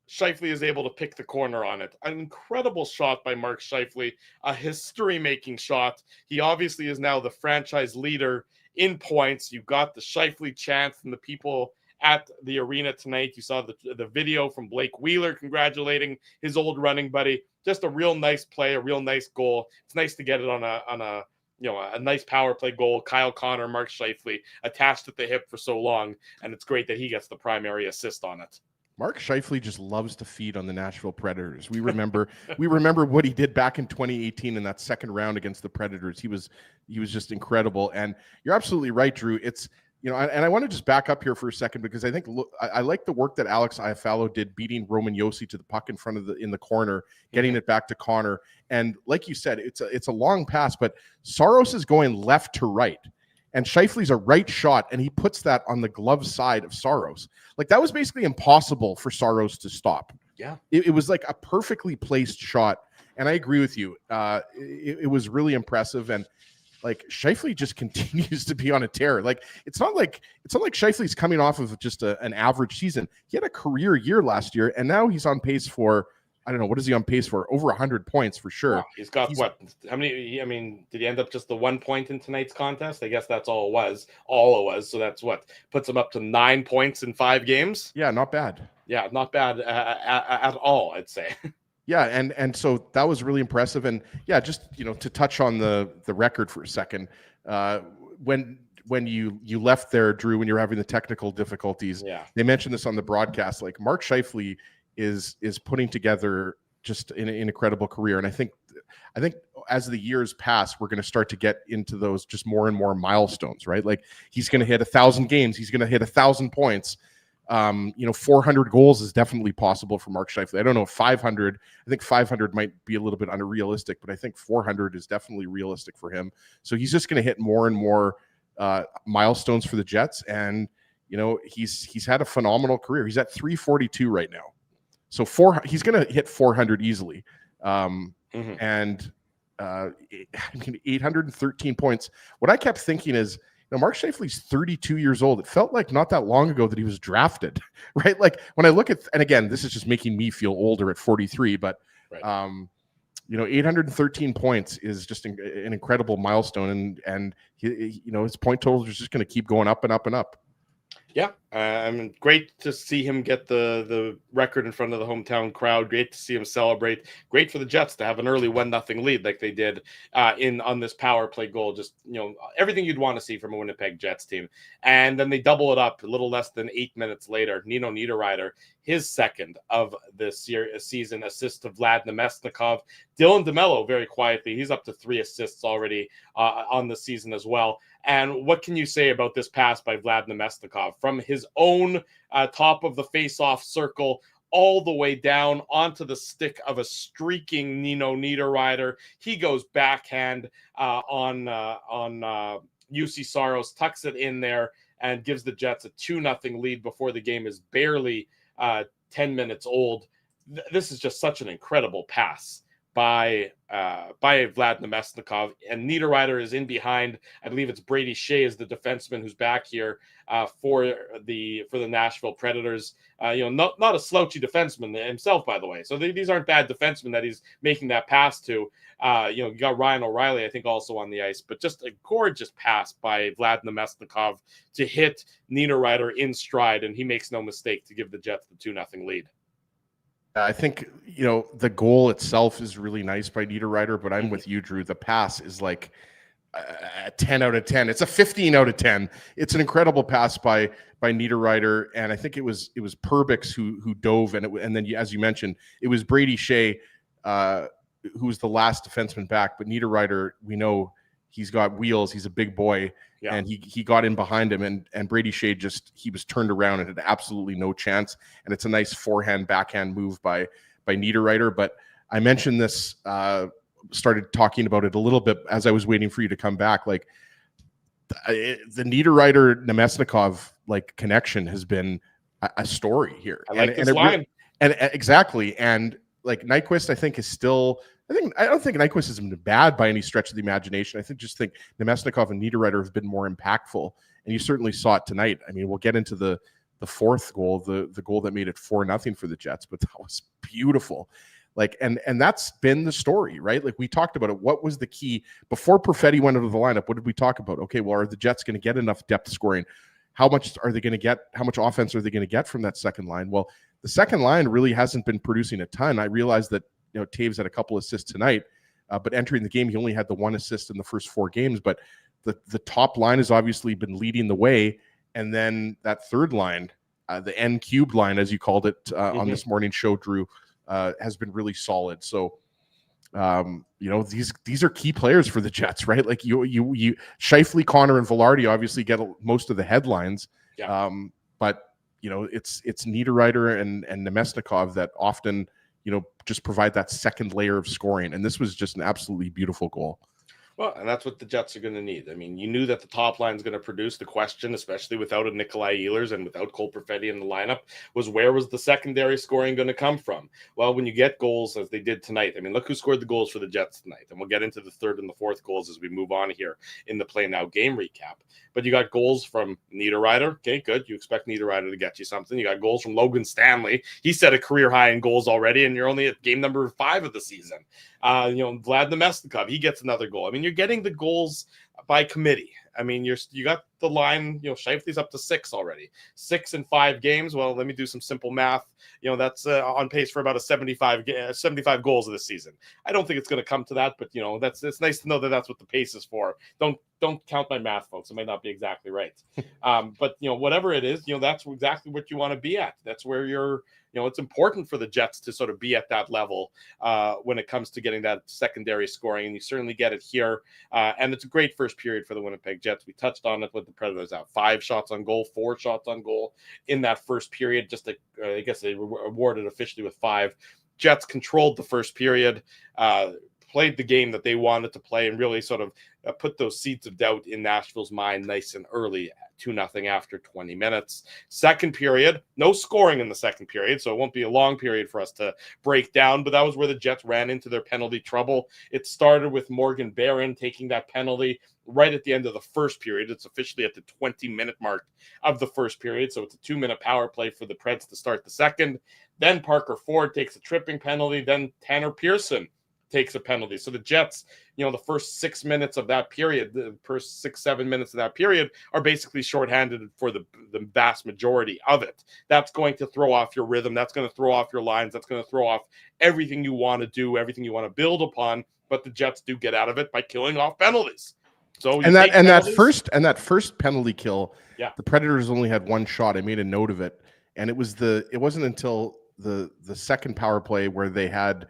Scheifele is able to pick the corner on it. An incredible shot by Mark Scheifele, a history-making shot. He obviously is now the franchise leader in points. You've got the Scheifele chant from the people at the arena tonight. You saw the video from Blake Wheeler congratulating his old running buddy. Just a real nice play, a real nice goal. It's nice to get it on a nice power play goal. Kyle Connor, Mark Scheifele attached at the hip for so long, and it's great that he gets the primary assist on it. Mark Scheifele just loves to feed on the Nashville Predators. We remember what he did back in 2018 in that second round against the Predators. He was just incredible. And you're absolutely right, Drew. It's and I want to just back up here for a second because I think I like the work that Alex Iafallo did beating Roman Josi to the puck in the corner, getting it back to Connor. And like you said, it's a long pass, but Saros is going left to right. And Scheifele's a right shot, and he puts that on the glove side of Saros. Like, that was basically impossible for Saros to stop. Yeah. It was like a perfectly placed shot, and I agree with you. It was really impressive, and like Scheifele just continues to be on a tear. Like, it's not like Scheifele's coming off of just an average season. He had a career year last year, and now he's on pace for, I don't know, what is he on pace for? Over 100 points for sure. Wow. He's got what? How many? I mean, did he end up just the 1 point in tonight's contest? I guess that's all it was. So that's what puts him up to 9 points in 5 games. Yeah, not bad. Yeah, not bad at all, I'd say. Yeah, and so that was really impressive. And yeah, just to touch on the record for a second, when you left there, Drew, when you were having the technical difficulties, they mentioned this on the broadcast. Like Mark Scheifele is putting together just an incredible career, and I think as the years pass, we're going to start to get into those just more and more milestones, right? Like he's going to hit 1,000 games, he's going to hit 1,000 points. 400 goals is definitely possible for Mark Scheifele. I don't know if 500. I think 500 might be a little bit unrealistic, but I think 400 is definitely realistic for him. So he's just going to hit more and more milestones for the Jets, and he's had a phenomenal career. He's at 342 right now, so he's going to hit 400 easily. And 813 points. What I kept thinking is, Mark Scheifele's 32 years old. It felt like not that long ago that he was drafted, right? Like when I look at, and again, this is just making me feel older at 43, but 813 points is just an incredible milestone, and his point total is just going to keep going up and up and up. Yeah, great to see him get the record in front of the hometown crowd. Great to see him celebrate. Great for the Jets to have an early 1-0 lead like they did on this power play goal. Just everything you'd want to see from a Winnipeg Jets team. And then they double it up a little less than 8 minutes later. Nino Niederreiter, his second of the season, assist to Vlad Nemesnikov. Dylan DeMello, very quietly, he's up to 3 assists already on the season as well. And what can you say about this pass by Vlad Nemesnikov from his own top of the face-off circle all the way down onto the stick of a streaking Nino Niederreiter? He goes backhand on UC Saros, tucks it in there, and gives the Jets a 2-0 lead before the game is barely 10 minutes old. This is just such an incredible pass by Vlad Nemesnikov, and Niederreiter is in behind. I believe it's Brady Shea is the defenseman who's back here for the Nashville Predators. Not a slouchy defenseman himself, by the way. So these aren't bad defensemen that he's making that pass to. You got Ryan O'Reilly, I think, also on the ice, but just a gorgeous pass by Vlad Nemesnikov to hit Niederreiter in stride, and he makes no mistake to give the Jets the 2-0 lead. I think, the goal itself is really nice by Niederreiter, but I'm with you, Drew. The pass is like a 10 out of 10. It's a 15 out of 10. It's an incredible pass by Niederreiter, and I think it was Perbix who dove, and then as you mentioned, it was Brady Shea who was the last defenseman back. But Niederreiter, we know he's got wheels. He's a big boy, and he got in behind him, and Brady Shea he was turned around and had absolutely no chance. And it's a nice forehand backhand move by Niederreiter. But I mentioned this, started talking about it a little bit as I was waiting for you to come back. Like the Niederreiter Nemesnikov connection has been a story here. I like this line. And exactly. And Nyquist, I think, is still. I don't think Nyquist has been bad by any stretch of the imagination. I think Nemesnikov and Niederreiter have been more impactful, and you certainly saw it tonight. I mean, we'll get into the fourth goal, the goal that made it 4-0 for the Jets, but that was beautiful. And that's been the story, right? We talked about it. What was the key before Perfetti went into the lineup? What did we talk about? Okay, well, are the Jets going to get enough depth scoring? How much are they going to get? How much offense are they going to get from that second line? Well, the second line really hasn't been producing a ton. I realized that Taves had a couple assists tonight, but entering the game, he only had the 1 assist in the first 4 games. But the top line has obviously been leading the way, and then that third line, the N cubed line, as you called it on this morning's show, Drew, has been really solid. So, these are key players for the Jets, right? You Scheifele, Connor, and Velarde obviously get most of the headlines, but it's Niederreiter and Nemesnikov that often just provide that second layer of scoring. And this was just an absolutely beautiful goal. Well, and that's what the Jets are going to need. I mean, you knew that the top line is going to produce. The question, especially without a Nikolai Ehlers and without Cole Perfetti in the lineup, was where was the secondary scoring going to come from? Well, when you get goals as they did tonight, I mean, look who scored the goals for the Jets tonight. And we'll get into the third and the fourth goals as we move on here in the Play Now game recap. But you got goals from Niederreiter. Okay, good. You expect Niederreiter to get you something. You got goals from Logan Stanley. He set a career high in goals already, and you're only at game number 5 of the season. Vlad Nemesnikov, he gets another goal. I mean, you're getting the goals by committee. I mean, you got the line, Scheifele's up to 6 already. 6 in 5 games. Well, let me do some simple math. That's on pace for about a 75 goals of this season. I don't think it's going to come to that, but it's nice to know that that's what the pace is for. Don't count my math, folks. It might not be exactly right. But whatever it is, that's exactly what you want to be at. That's where you're. It's important for the Jets to sort of be at that level when it comes to getting that secondary scoring, and you certainly get it here. And it's a great first period for the Winnipeg Jets. We touched on it with the Predators out 5 shots on goal, 4 shots on goal in that first period. Just I guess they were awarded officially with 5. Jets controlled the first period, played the game that they wanted to play, and really sort of put those seeds of doubt in Nashville's mind nice and early. 2-0 after 20 minutes. Second period, no scoring in the second period, so it won't be a long period for us to break down, but that was where the Jets ran into their penalty trouble. It started with Morgan Barron taking that penalty right at the end of the first period. It's officially at the 20-minute mark of the first period, so it's a 2-minute power play for the Preds to start the second. Then Parker Ford takes a tripping penalty. Then Tanner Pearson takes a penalty. So the Jets, the first 6 minutes of that period, the first 6-7 minutes of that period are basically shorthanded for the vast majority of it. That's going to throw off your rhythm. That's going to throw off your lines. That's going to throw off everything you want to do, everything you want to build upon. But the Jets do get out of it by killing off penalties. So that first penalty kill, yeah, the Predators only had 1 shot. I made a note of it, and it wasn't until the second power play where they had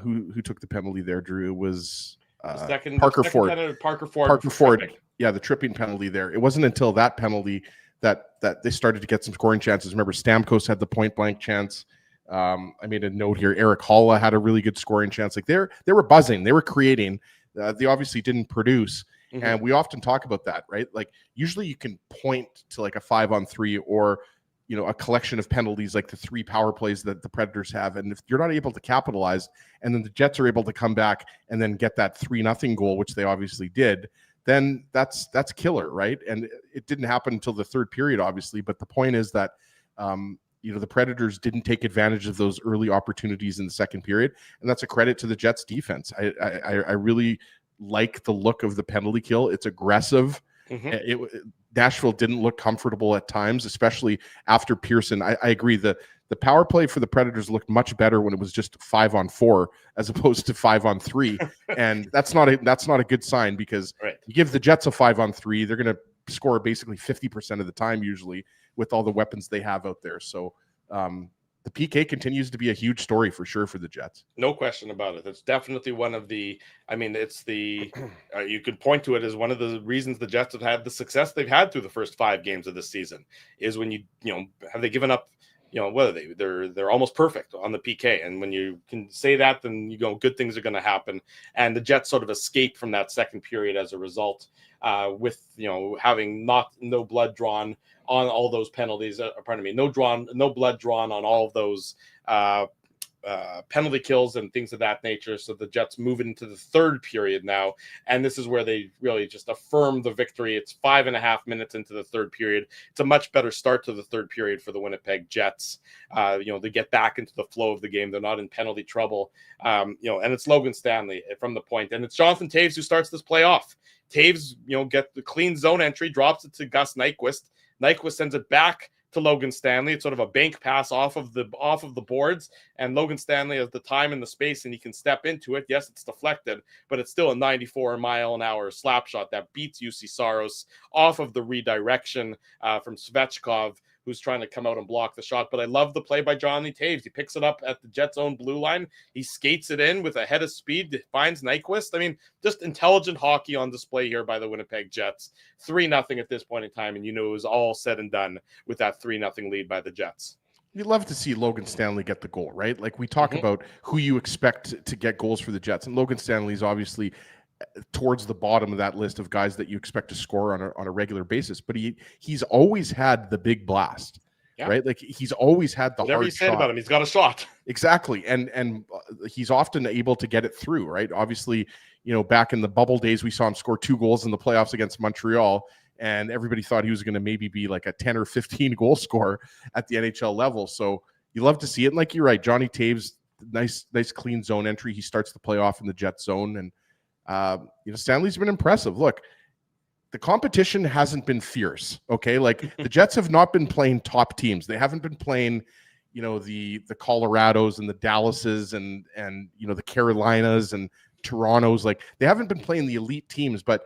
who took the penalty there, Drew. It was Parker Ford. Parker Ford. Yeah, the tripping penalty there. It wasn't until that penalty that they started to get some scoring chances. Remember, Stamkos had the point blank chance. I made a note here. Eric Holla had a really good scoring chance. Like they were buzzing. They were creating. They obviously didn't produce. Mm-hmm. And we often talk about that, right? Like usually you can point to like a 5-on-3 or a collection of penalties like the 3 power plays that the Predators have. And if you're not able to capitalize and then the Jets are able to come back and then get that 3-0 goal, which they obviously did, then that's killer, right? And it didn't happen until the third period, obviously. But the point is that, the Predators didn't take advantage of those early opportunities in the second period. And that's a credit to the Jets defense. I really like the look of the penalty kill. It's aggressive. Mm-hmm. Nashville didn't look comfortable at times, especially after Pearson. I agree. The power play for the Predators looked much better when it was just 5-on-4 as opposed to 5-on-3, and that's not a good sign because you give the Jets a 5-on-3, they're going to score basically 50% of the time usually with all the weapons they have out there. So the PK continues to be a huge story for sure for the Jets. No question about it. It's definitely one of the, you could point to it as one of the reasons the Jets have had the success they've had through the first 5 games of this season is when have they given up, what are they? They're almost perfect on the PK. And when you can say that, then good things are going to happen. And the Jets sort of escaped from that second period as a result, with having no blood drawn on all those penalties. No blood drawn on all of those penalty kills and things of that nature. So the Jets move into the third period now, and this is where they really just affirm the victory. It's 5.5 minutes into the third period. It's a much better start to the third period for the Winnipeg Jets. They get back into the flow of the game. They're not in penalty trouble. And it's Logan Stanley from the point, and it's Jonathan Toews who starts this play off. Toews, get the clean zone entry, drops it to Gus Nyquist. Nyquist sends it back to Logan Stanley. It's sort of a bank pass off of the boards, and Logan Stanley has the time and the space, and he can step into it. Yes, it's deflected, but it's still a 94-mile-an-hour slap shot that beats UC Saros off of the redirection from Svechkov, who's trying to come out and block the shot. But I love the play by Johnny Toews. He picks it up at the Jets' own blue line. He skates it in with a head of speed, finds Nyquist. Just intelligent hockey on display here by the Winnipeg Jets. 3-0 at this point in time, and it was all said and done with that 3-0 lead by the Jets. You'd love to see Logan Stanley get the goal, right? Like we talk about who you expect to get goals for the Jets, and Logan Stanley is obviously towards the bottom of that list of guys that you expect to score on a regular basis, but he's always had the big blast, right? Like he's always had the whatever hard you said shot. about him, he's got a shot. Exactly, and he's often able to get it through, right? Obviously, back in the bubble days, we saw him score 2 goals in the playoffs against Montreal, and everybody thought he was going to maybe be like a 10 or 15 goal scorer at the NHL level. So you love to see it. And like you're right, Johnny Toews, nice clean zone entry. He starts the playoff in the Jet zone, and Stanley's been impressive. Look, the competition hasn't been fierce. Okay. Like the Jets have not been playing top teams. They haven't been playing, the Colorados and the Dallases and, the Carolinas and Torontos. Like they haven't been playing the elite teams, but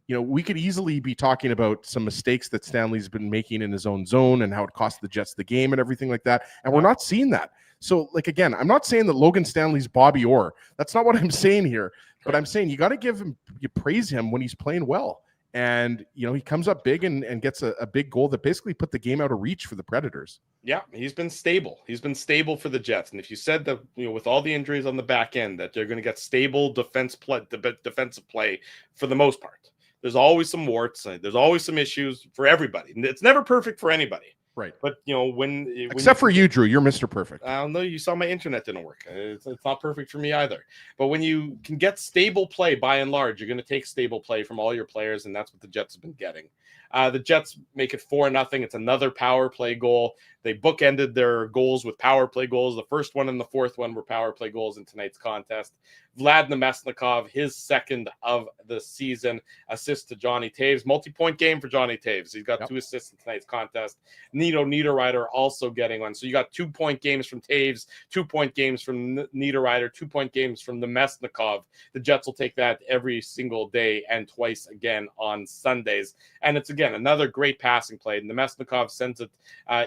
we could easily be talking about some mistakes that Stanley's been making in his own zone and how it cost the Jets the game and everything like that. And we're not seeing that. So, like, again, I'm not saying that Logan Stanley's Bobby Orr. That's not what I'm saying here. But I'm saying you got to praise him when he's playing well. And, he comes up big and gets a big goal that basically put the game out of reach for the Predators. Yeah, he's been stable. He's been stable for the Jets. And if you said that, with all the injuries on the back end, that they're going to get stable defensive play for the most part. There's always some warts. There's always some issues for everybody. It's never perfect for anybody. Right. But, except for you, Drew, you're Mr. Perfect. I don't know. You saw my internet didn't work. It's not perfect for me either. But when you can get stable play, by and large, you're going to take stable play from all your players, and that's what the Jets have been getting. The Jets make it 4-0. It's another power play goal. They bookended their goals with power play goals. The first one and the fourth one were power play goals in tonight's contest. Vlad Nemesnikov, his second of the season, assist to Johnny Taves. Multi-point game for Johnny Taves. He's got 2 assists in tonight's contest. Nito Niederreiter also getting one. So you got 2-point games from Taves, 2-point games from Niederreiter, 2-point games from Nemesnikov. The Jets will take that every single day and twice again on Sundays. And it's, again, another great passing play. Nemesnikov sends it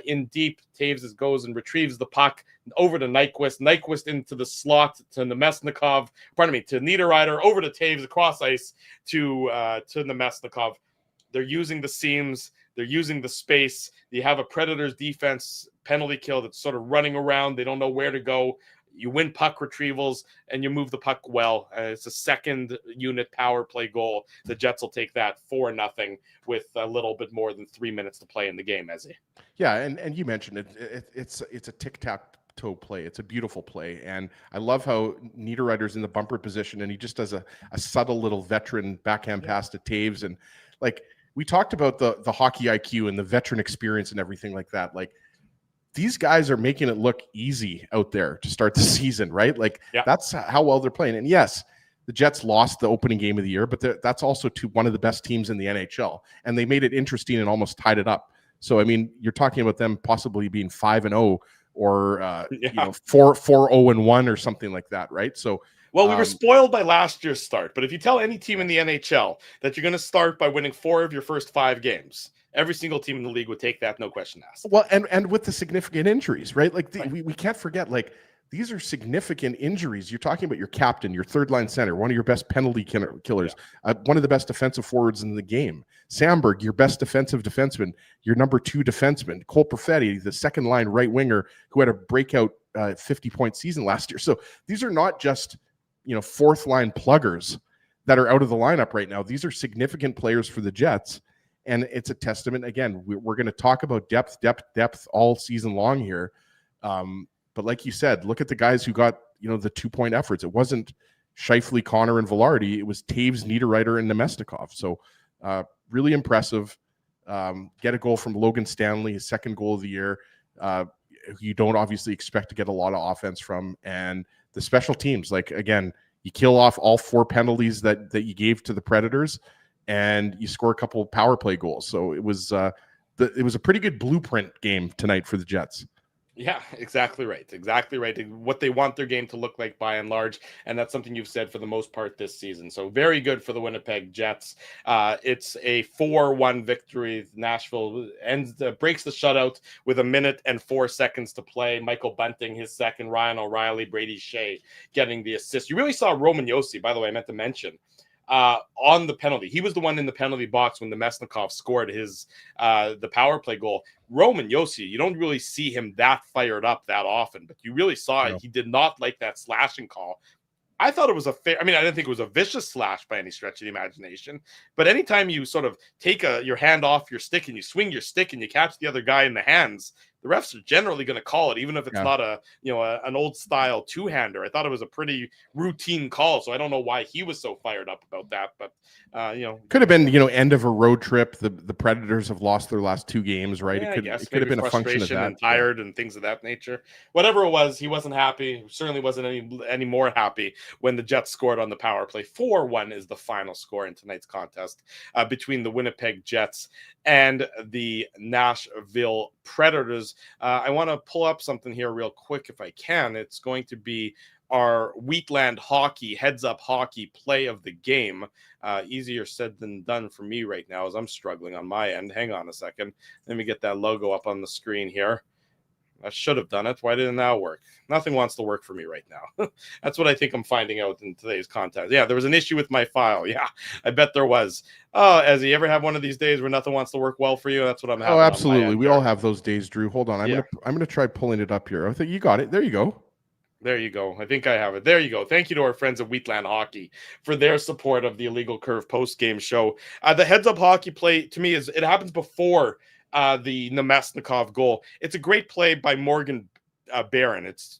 in deep. Taves goes and retrieves the puck over to Nyquist. Nyquist into the slot to Nemesnikov. To Niederreiter, over to Taves, across ice to Nemesnikov. They're using the seams. They're using the space. You have a Predators defense penalty kill that's sort of running around. They don't know where to go. You win puck retrievals, and you move the puck well. It's a second unit power play goal. The Jets will take that 4-0 with a little bit more than 3 minutes to play in the game, Ezzy. Yeah, and you mentioned it. It's a tic-tac-toe play. It's a beautiful play, and I love how Niederreiter's in the bumper position, and he just does a subtle little veteran backhand pass to Taves. And, like, we talked about the hockey IQ and the veteran experience and everything like that. Like, these guys are making it look easy out there to start the season, right? Like that's how well they're playing. And yes, the Jets lost the opening game of the year, but that's also to one of the best teams in the NHL. And they made it interesting and almost tied it up. So, I mean, you're talking about them possibly being 5-0 or 4-0-1 or something like that, right? So, well, we were spoiled by last year's start. But if you tell any team in the NHL that you're going to start by winning 4 of your first 5 games, every single team in the league would take that, no question asked. Well, and with the significant injuries, right? Like we can't forget, like, these are significant injuries. You're talking about your captain, your third line center, one of your best penalty killers, one of the best defensive forwards in the game. Samberg, your best defensive defenseman, your number 2 defenseman. Cole Perfetti, the second line right winger who had a breakout 50-point season last year. So these are not just, fourth line pluggers that are out of the lineup right now. These are significant players for the Jets. And it's a testament. Again, we're going to talk about depth all season long here. But like you said, look at the guys who got, the 2-point efforts. It wasn't Scheifele, Connor, and Velarde. It was Taves, Niederreiter, and Nemesnikov. So really impressive. Get a goal from Logan Stanley, his second goal of the year. You don't obviously expect to get a lot of offense from. And the special teams, like, again, you kill off all 4 penalties that you gave to the Predators, and you score a couple of power play goals. So it was a pretty good blueprint game tonight for the Jets. Yeah, exactly right. Exactly right. What they want their game to look like by and large. And that's something you've said for the most part this season. So very good for the Winnipeg Jets. It's a 4-1 victory. Nashville breaks the shutout with 1 minute and 4 seconds to play. Michael Bunting, his second. Ryan O'Reilly, Brady Shea getting the assist. You really saw Roman Josi, by the way, I meant to mention, on the penalty. He was the one in the penalty box when Nemesnikov scored his the power play goal. Roman Josi, you don't really see him that fired up that often, but you really saw it. He did not like that slashing call. I thought it was I didn't think it was a vicious slash by any stretch of the imagination, but anytime you sort of take your hand off your stick and you swing your stick and you catch the other guy in the hands, the refs are generally going to call it, even if it's not an old style two-hander. I thought it was a pretty routine call, so I don't know why he was so fired up about that. But could have been end of a road trip. The Predators have lost their last 2 games, right? Yeah, it could have been a function of that, and tired and things of that nature. Whatever it was, he wasn't happy. He certainly wasn't any more happy when the Jets scored on the power play. 4-1 is the final score in tonight's contest between the Winnipeg Jets and the Nashville Predators. I want to pull up something here real quick if I can. It's going to be our Wheatland Hockey Heads Up Hockey play of the game. Easier said than done for me right now as I'm struggling on my end. Hang on a second. Let me get that logo up on the screen here. I should have done it. Why didn't that work? Nothing wants to work for me right now. That's what I think I'm finding out in today's contest. Yeah, there was an issue with my file. Yeah, I bet there was. Oh, as you ever have one of these days where nothing wants to work well for you? That's what I'm having. Oh, absolutely. We all have those days, Drew. Hold on. I'm gonna try pulling it up here. I think you got it. There you go. There you go. I think I have it. There you go. Thank you to our friends at Wheatland Hockey for their support of the Illegal Curve post-game show. The Heads Up Hockey play, to me, it happens before the Nemesnikov goal. It's a great play by Morgan Barron. It's,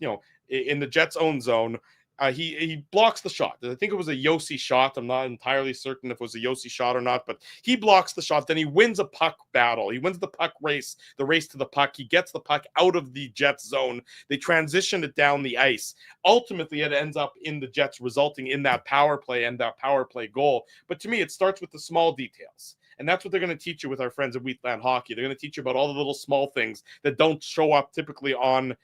in the Jets' own zone. He blocks the shot. I think it was a Yossi shot. I'm not entirely certain if it was a Yossi shot or not, but he blocks the shot. Then he wins a puck battle. He wins the puck race, the race to the puck. He gets the puck out of the Jets zone. They transition it down the ice. Ultimately, it ends up in the Jets, resulting in that power play and that power play goal. But to me, it starts with the small details. And that's what they're going to teach you with our friends at Wheatland Hockey. They're going to teach you about all the little small things that don't show up typically on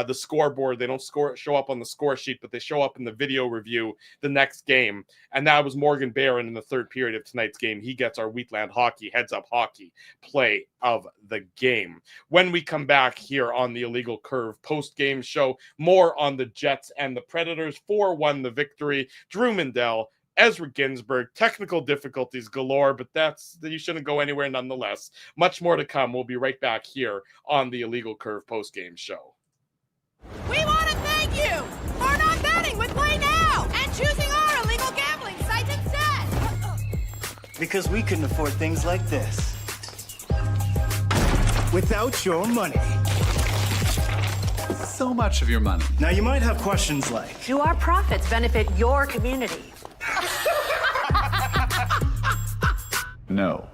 the scoreboard. They don't show up on the score sheet, but they show up in the video review the next game. And that was Morgan Barron in the third period of tonight's game. He gets our Wheatland Hockey Heads Up Hockey play of the game. When we come back here on the Illegal Curve post-game show, more on the Jets and the Predators. 4-1 the victory. Drew Mindell, Ezra Ginsburg, technical difficulties galore, but you shouldn't go anywhere nonetheless. Much more to come. We'll be right back here on the Illegal Curve post-game show. We want to thank you for not betting with Play Now and choosing our illegal gambling site instead. Because we couldn't afford things like this without your money. So much of your money. Now you might have questions like, do our profits benefit your community? No.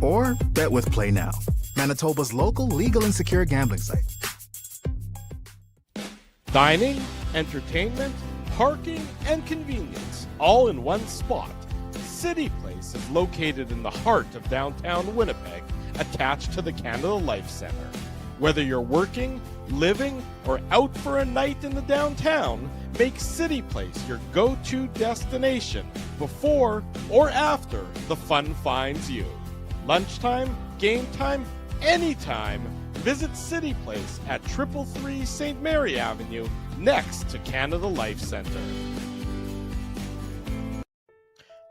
Or bet with Play Now, Manitoba's local legal and secure gambling site. Dining, entertainment, parking, and convenience, all in one spot. City Place is located in the heart of downtown Winnipeg, attached to the Canada Life Centre. Whether you're working, living, or out for a night in the downtown, make City Place your go-to destination before or after the fun finds you. Lunchtime, game time, anytime, visit City Place at 333 St. Mary Avenue, next to Canada Life Centre.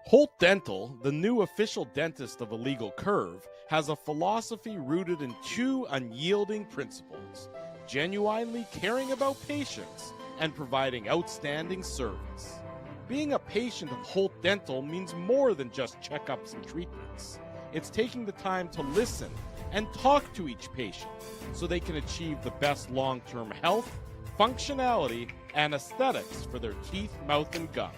Holt Dental, the new official dentist of Illegal Curve, has a philosophy rooted in 2 unyielding principles: genuinely caring about patients and providing outstanding service. Being a patient of Holt Dental means more than just checkups and treatments. It's taking the time to listen and talk to each patient so they can achieve the best long-term health, functionality, and aesthetics for their teeth, mouth, and gums.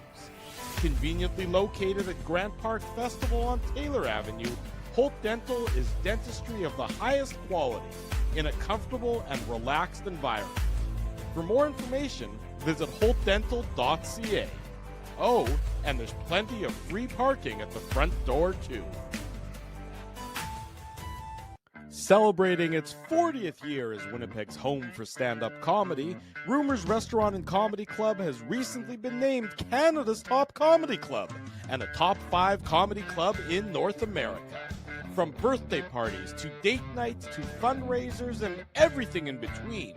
Conveniently located at Grant Park Festival on Taylor Avenue, Holt Dental is dentistry of the highest quality in a comfortable and relaxed environment. For more information, visit holtdental.ca. Oh, and there's plenty of free parking at the front door, too. Celebrating its 40th year as Winnipeg's home for stand-up comedy, Rumors Restaurant and Comedy Club has recently been named Canada's top comedy club and a top 5 comedy club in North America. From birthday parties to date nights to fundraisers and everything in between,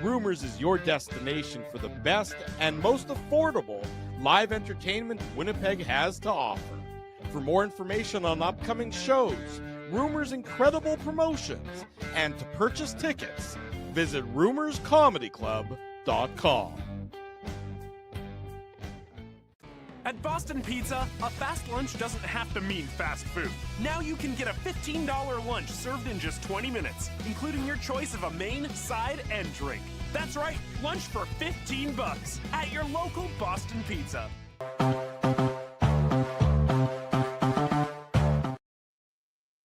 Rumors is your destination for the best and most affordable live entertainment Winnipeg has to offer. For more information on upcoming shows, Rumors' incredible promotions, and to purchase tickets, visit rumorscomedyclub.com. At Boston Pizza, a fast lunch doesn't have to mean fast food. Now you can get a $15 lunch served in just 20 minutes, including your choice of a main, side, and drink. That's right, lunch for $15 at your local Boston Pizza.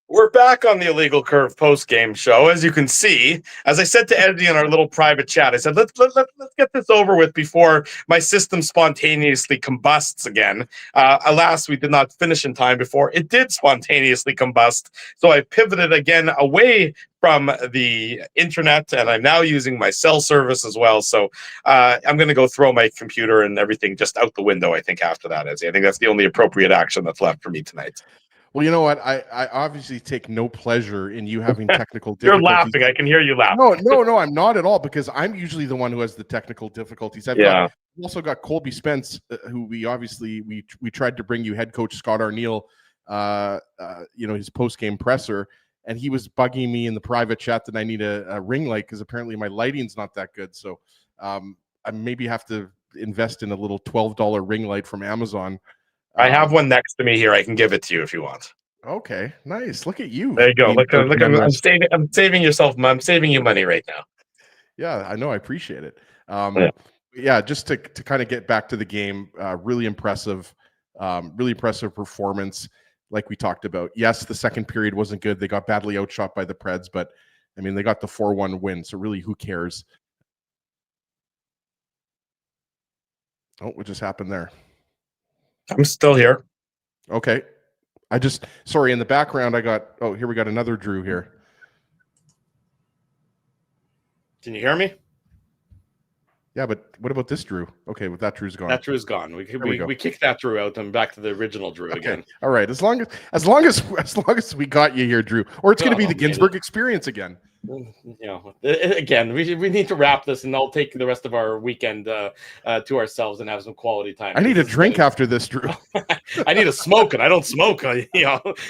We're back on the Illegal Curve post-game show. As you can see, as I said to Eddie in our little private chat, I said, let's get this over with before my system spontaneously combusts again. Alas, we did not finish in time before it did spontaneously combust. So I pivoted again away from the internet, and I'm now using my cell service as well. So I'm going to go throw my computer and everything just out the window, I think, after that, Eddie. I think that's the only appropriate action that's left for me tonight. Well, you know what? I obviously take no pleasure in you having technical You're difficulties. laughing. I can hear you laughing. No, I'm not at all, because I'm usually the one who has the technical difficulties. I've also got Colby Spence, who we tried to bring you head coach Scott Arneal, his post-game presser, and he was bugging me in the private chat that I need a ring light because apparently my lighting's not that good. So I maybe have to invest in a little $12 ring light from Amazon. I have one next to me here. I can give it to you if you want. Okay, nice. Look at you. There you go. Look, I'm saving yourself. I'm saving you money right now. Yeah, I know. I appreciate it. Just to kind of get back to the game, really impressive performance. Like we talked about. Yes, the second period wasn't good. They got badly outshot by the Preds, but I mean, they got the 4-1 win. So really, who cares? Oh, what just happened there? I'm still here. Okay. Sorry, in the background, here we got another Drew here. Can you hear me? Yeah, but what about this Drew? Okay, well, that Drew's gone. That Drew's gone. We kicked that Drew out and back to the original Drew again. All right. As long as we got you here, Drew, or it's going to be the Ginsburg experience again. Again, we need to wrap this, and I'll take the rest of our weekend to ourselves and have some quality time. I need a drink after this, Drew. I need a smoke, and I don't smoke.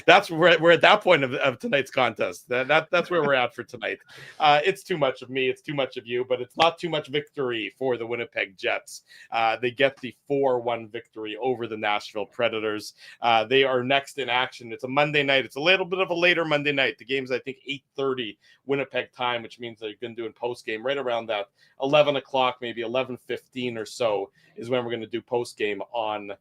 That's where we're at that point of tonight's contest. That's where we're at for tonight. It's too much of me. It's too much of you, but it's not too much victory for the Winnipeg Jets. They get the 4-1 victory over the Nashville Predators. They are next in action. It's a Monday night. It's a little bit of a later Monday night. The game's, I think, 8:30 Winnipeg time, which means they're going to do in post game right around that 11 o'clock, maybe 11:15 or so is when we're going to do post game on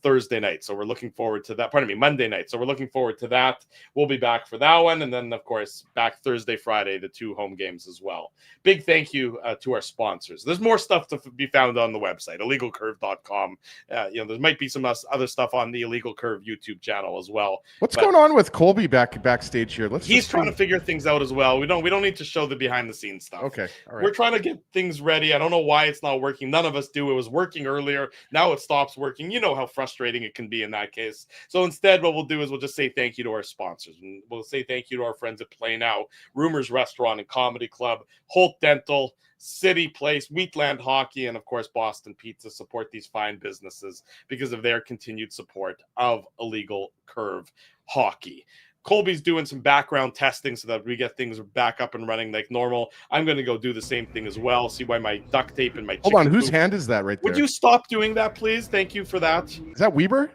Thursday night. So we're looking forward to that. Pardon me, Monday night. So we're looking forward to that. We'll be back for that one. And then, of course, back Thursday, Friday, the 2 home games as well. Big thank you to our sponsors. There's more stuff to be found on the website, illegalcurve.com. There might be some other stuff on the Illegal Curve YouTube channel as well. What's going on with Colby backstage here? He's trying to figure things out as well. We don't need to show the behind the scenes stuff. Okay. All right. We're trying to get things ready. I don't know why it's not working. None of us do. It was working earlier. Now it stops working. You know how frustrating it can be in that case. So instead, what we'll do is we'll just say thank you to our sponsors. And we'll say thank you to our friends at Play Now, Rumors Restaurant and Comedy Club, Holt Dental, City Place, Wheatland Hockey, and of course, Boston Pizza. Support these fine businesses because of their continued support of Illegal Curve Hockey. Colby's doing some background testing so that we get things back up and running like normal. I'm going to go do the same thing as well. See why my duct tape and my Hold on, whose hand is that right there? Would you stop doing that, please? Thank you for that. Is that Weber?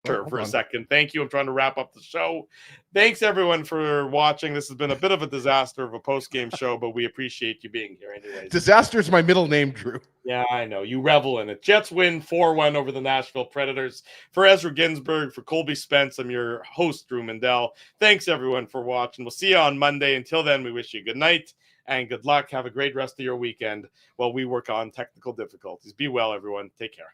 Sure, for a second. Thank you. I'm trying to wrap up the show. Thanks, everyone, for watching. This has been a bit of a disaster of a post-game show, but we appreciate you being here anyways. Disaster is my middle name, Drew. Yeah, I know. You revel in it. Jets win 4-1 over the Nashville Predators. For Ezra Ginsburg, for Colby Spence, I'm your host, Drew Mandel. Thanks, everyone, for watching. We'll see you on Monday. Until then, we wish you good night and good luck. Have a great rest of your weekend while we work on technical difficulties. Be well, everyone. Take care.